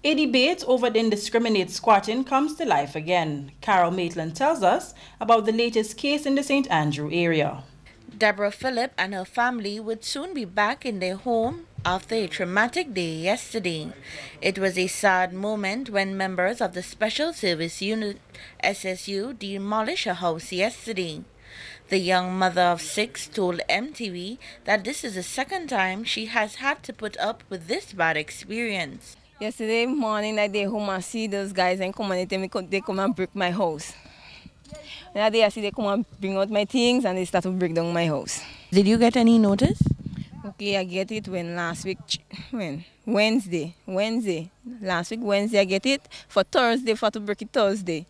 A debate over the indiscriminate squatting comes to life again. Carol Maitland tells us about the latest case in the St. Andrew area. Deborah Phillip and her family would soon be back in their home after a traumatic day yesterday. It was a sad moment when members of the Special Service Unit SSU demolished a house yesterday. The young mother of 6 told MTV that this is the second time she has had to put up with this bad experience. Yesterday morning, I did home and see those guys and come and tell me they come and break my house. And I see they come and bring out my things and they start to break down my house. Did you get any notice? Okay, I get it when last week, Wednesday. Last week, Wednesday, I get it for Thursday, for to break it Thursday.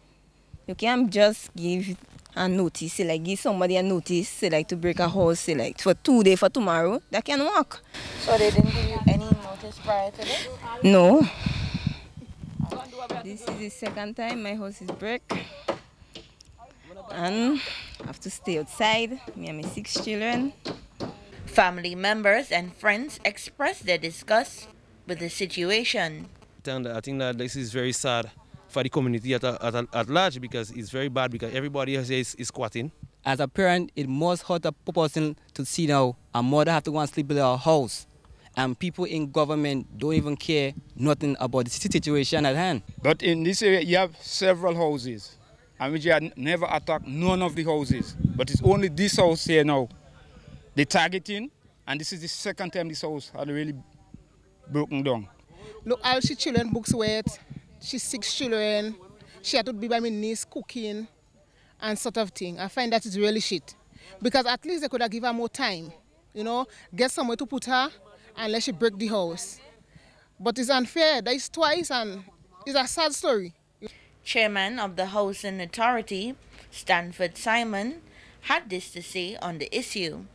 You can't just give a notice, say like give somebody a notice, say like to break a house, say like for 2 days, for tomorrow, that can work. So they didn't give you any notice prior to this? No. This is the second time my house is break. And I have to stay outside, me and my 6 children. Family members and friends expressed their disgust with the situation. I think that this is very sad for the community at large, because it's very bad, because everybody is squatting. As a parent, it must hurt a person to see now a mother have to go and sleep in her house, and people in government don't even care nothing about the situation at hand. But in this area, you have several houses, and which had never attacked none of the houses. But it's only this house here now. They targeting, and this is the second time this house had really broken down. Look, all she children books wet. She's 6 children. She had to be by my niece cooking and sort of thing. I find that is really shit. Because at least they could have given her more time, you know, get somewhere to put her and let she break the house. But it's unfair. That is twice, and it's a sad story. Chairman of the Housing Authority, Stanford Simon, had this to say on the issue.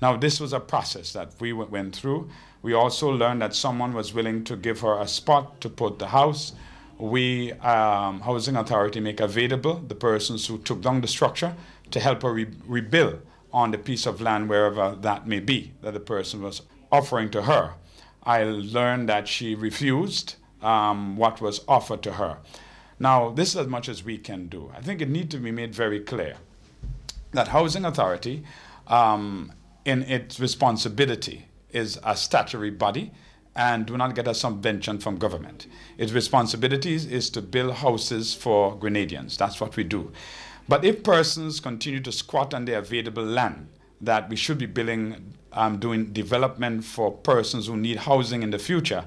Now, this was a process that we went through. We also learned that someone was willing to give her a spot to put the house. We, Housing Authority, make available the persons who took down the structure to help her rebuild on the piece of land, wherever that may be, that the person was offering to her. I learned that she refused what was offered to her. Now, this is as much as we can do. I think it needs to be made very clear that Housing Authority, in its responsibility, is a statutory body and do not get a subvention from government. Its responsibilities is to build houses for Grenadians. That's what we do. But if persons continue to squat on their available land, that we should be building, doing development for persons who need housing in the future,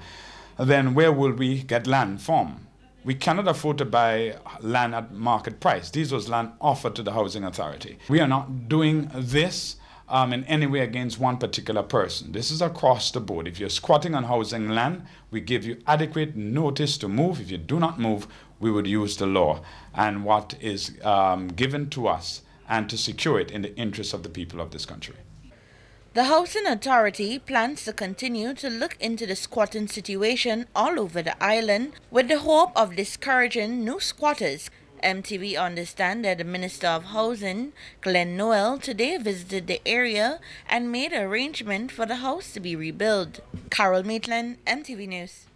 then where will we get land from? We cannot afford to buy land at market price. These was land offered to the Housing Authority. We are not doing this in any way against one particular person. This is across the board. If you're squatting on housing land, we give you adequate notice to move. If you do not move, we would use the law and what is given to us, and to secure it in the interest of the people of this country. The Housing Authority plans to continue to look into the squatting situation all over the island with the hope of discouraging new squatters. MTV understand that the Minister of Housing, Glenn Noel, today visited the area and made arrangement for the house to be rebuilt. Carol Maitland, MTV News.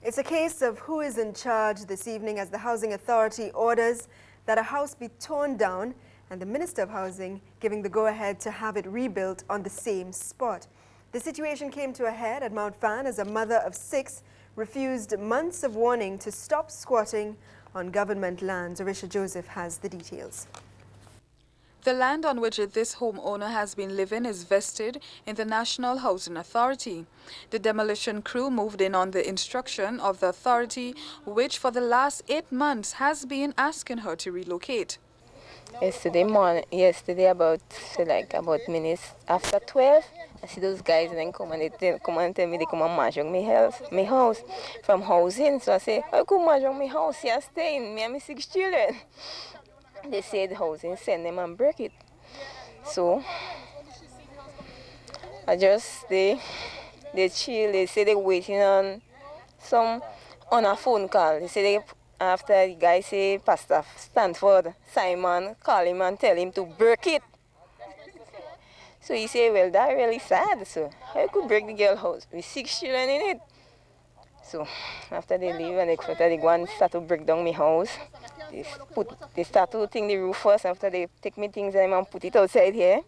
It's a case of who is in charge this evening, as the Housing Authority orders that a house be torn down and the Minister of Housing giving the go-ahead to have it rebuilt on the same spot. The situation came to a head at Mount Fan as a mother of 6 refused months of warning to stop squatting on government lands. Arisha Joseph has the details. The land on which this homeowner has been living is vested in the National Housing Authority. The demolition crew moved in on the instruction of the authority, which for the last 8 months has been asking her to relocate. Yesterday about minutes after 12, I see those guys and then come and tell me they come and mahjong my house from housing. So I say, I come mahjong my house, yeah, staying, me and my 6 children. They say the housing send them and break it. So I just they chill, they say they're waiting on a phone call. They say after the guy say Pastor Stanford Simon call him and tell him to break it. So he say, well, that's really sad. So I could break the girl house with 6 children in it. So after they leave and they go and start to break down my house, they start to think the roof first. After they take me things and put it outside here.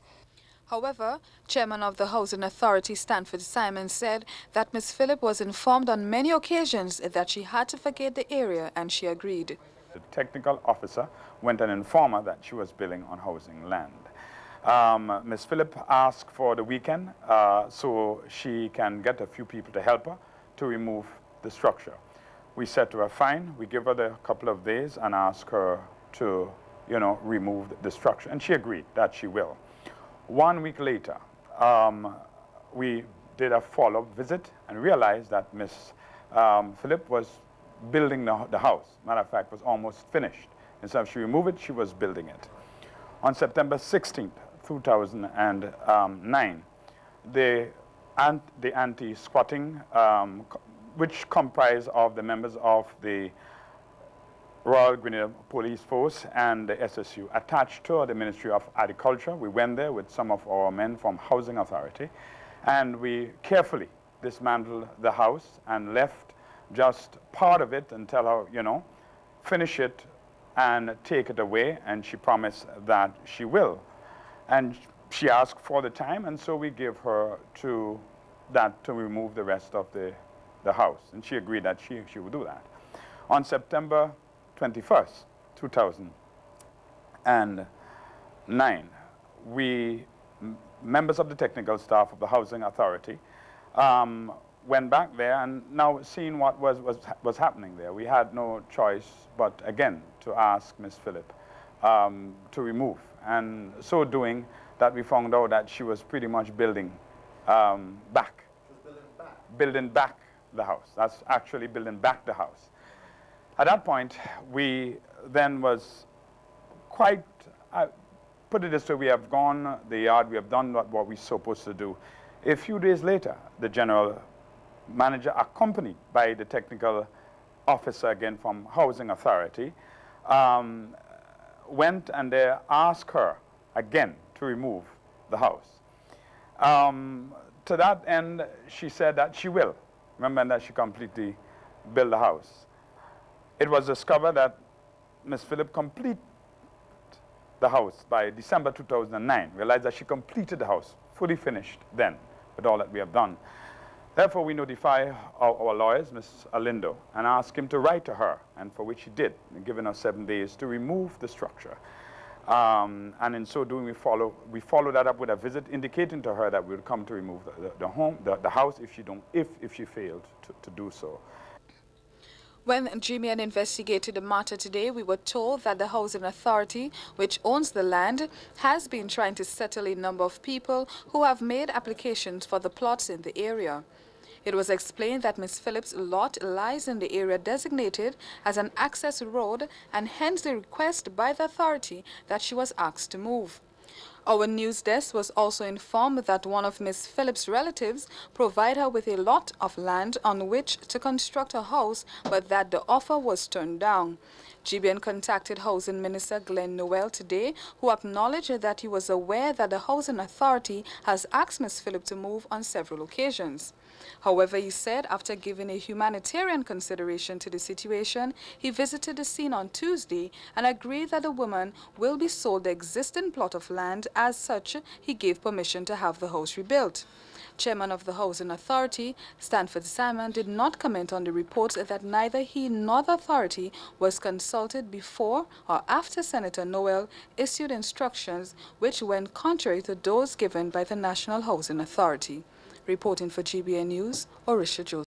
However, Chairman of the Housing Authority, Stanford Simon, said that Ms. Phillip was informed on many occasions that she had to vacate the area, and she agreed. The technical officer went and informed her that she was building on housing land. Ms. Phillip asked for the weekend so she can get a few people to help her to remove the structure. We said to her, fine, we give her the couple of days and ask her to, remove the structure. And she agreed that she will. 1 week later, we did a follow-up visit and realized that Ms. Phillip was building the house. Matter of fact, was almost finished. Instead of she removed it, she was building it. On September 16th, 2009, the anti-squatting, which comprised of the members of the Royal Grenadier Police Force and the SSU, attached to the Ministry of Agriculture. We went there with some of our men from Housing Authority, and we carefully dismantled the house and left just part of it and tell her, finish it and take it away, and she promised that she will. And she asked for the time, and so we give her to remove the rest of the house, and she agreed that she would do that. On September 21st, 2009, we, members of the technical staff of the Housing Authority, went back there and now seeing what was happening there. We had no choice but, again, to ask Ms. Phillip to remove. And so doing that, we found out that she was pretty much building back. Building back the house. That's actually building back the house. At that point, we then was quite, put it this way, we have gone the yard, we have done what we're supposed to do. A few days later, the general manager, accompanied by the technical officer again from Housing Authority, went and they asked her again to remove the house. To that end, she said that she will. Remember that she completely built the house. It was discovered that Ms. Phillip completed the house by December 2009. Realized that she completed the house, fully finished then, with all that we have done. Therefore, we notify our lawyers, Ms. Alindo, and ask him to write to her, and for which he did, giving us 7 days to remove the structure. And in so doing, we follow that up with a visit, indicating to her that we would come to remove the house if she failed to do so. When GMN investigated the matter today, we were told that the Housing Authority, which owns the land, has been trying to settle a number of people who have made applications for the plots in the area. It was explained that Ms. Phillip's lot lies in the area designated as an access road, and hence the request by the authority that she was asked to move. Our news desk was also informed that one of Ms. Phillip's relatives provided her with a lot of land on which to construct a house, but that the offer was turned down. GBN contacted Housing Minister Glenn Noel today, who acknowledged that he was aware that the Housing Authority has asked Ms. Phillip to move on several occasions. However, he said after giving a humanitarian consideration to the situation, he visited the scene on Tuesday and agreed that the woman will be sold the existing plot of land. As such, he gave permission to have the house rebuilt. Chairman of the Housing Authority, Stanford Simon, did not comment on the reports that neither he nor the authority was consulted before or after Senator Noel issued instructions which went contrary to those given by the National Housing Authority. Reporting for GBN News, Orisha Joseph.